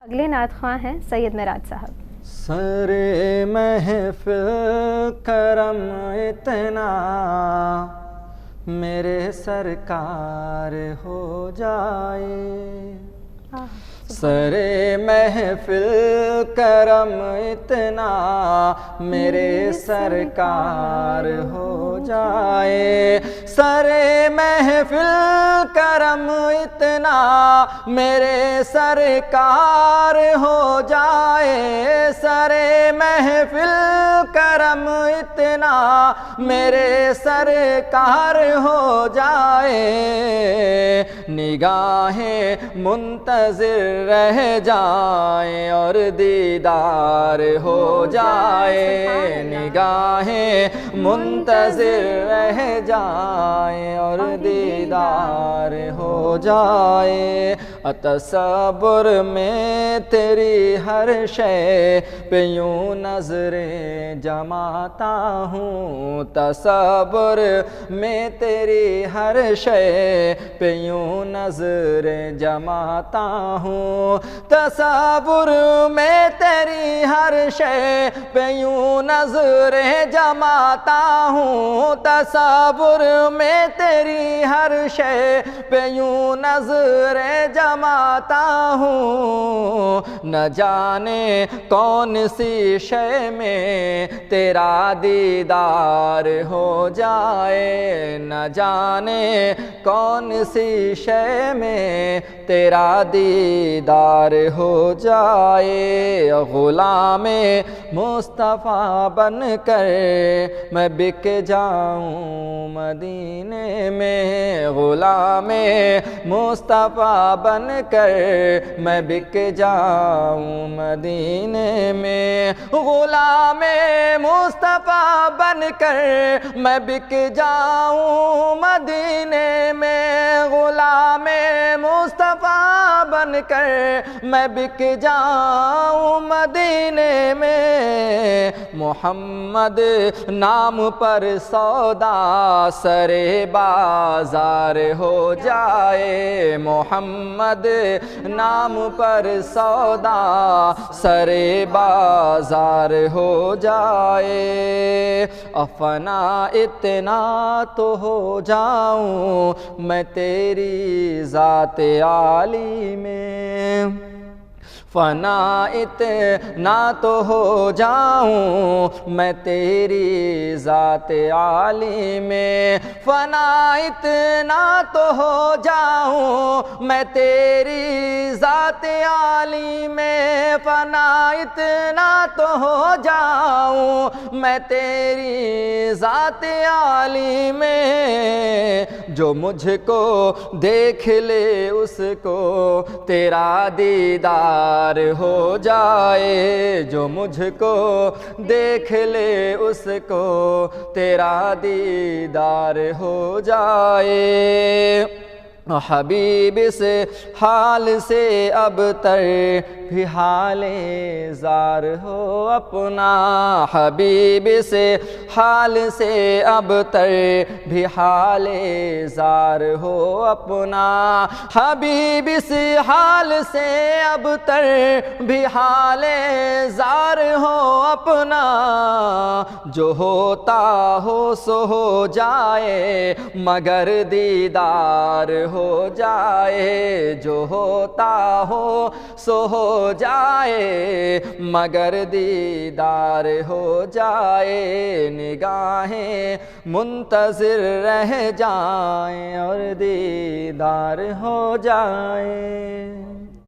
اگلے نعت خواں ہیں سید معراج صاحب۔ سر محفل کرم اتنا میرے سرکار ہو جائے، سر محفل کرم اتنا میرے سرکار ہو جائے، سر محفل کرم اتنا میرے سرکار ہو جائے، سر محفل کرم اتنا میرے سرکار ہو جائے، نگاہیں منتظر رہ جائیں اور دیدار ہو جائے، نگاہیں منتظر رہ جائیں اور دیدار ہو جائے، تصور میں تیری ہر شے پہ یوں نظریں جماتا ہوں، تصور میں تیری ہر شے پہ یوں نظریں جماتا ہوں، تصور میں تیری ہر شے پہ یوں نظریں جماتا ہوں، تصور میں تیری ہر شے پہ یوں نظریں جماتا ہوں، نہ جانے کون سی شے میں تیرا دیدار ہو جائے، نہ جانے کون سی شے میں تیرا دیدار ہو جائے، غلام مصطفیٰ بن کر میں بک جاؤں مدینے میں، غلام مصطفیٰ بن کر میں بک جاؤں مدینے میں، غلام مصطفیٰ بن کر میں بک جاؤں مدینے میں، غلام مصطفیٰ بن کر میں بک جاؤں مدینے میں، محمد نام پر سودا سرے بازار ہو جائے، محمد نام پر سودا سرے بازار ہو جائے، فنا اتنا تو ہو جاؤں میں تیری ذات عالی میں، فنا اتنا تو ہو جاؤں میں تیری ذات عالی میں، فنا اتنا تو ہو جاؤں میں تیری ذات عالی میں، فنا اتنا تو ہو جاؤں میں تیری ذات عالی میں، جو مجھ کو دیکھ لے اس کو تیرا دیدار ہو جائے، جو مجھ کو دیکھ لے اس کو تیرا دیدار ہو جائے، حبیب سے حال سے اب تر بھی حال زار ہو اپنا، حبیب سے حال سے اب تر بھی حال زار ہو اپنا، حبیب سے حال سے اب تر بھی حال زار ہو اپنا، جو ہوتا ہو سو ہو جائے مگر دیدار ہو جائے، جو ہوتا ہو سو ہو جائے مگر دیدار ہو جائے، نگاہیں منتظر رہ جائیں اور دیدار ہو جائے۔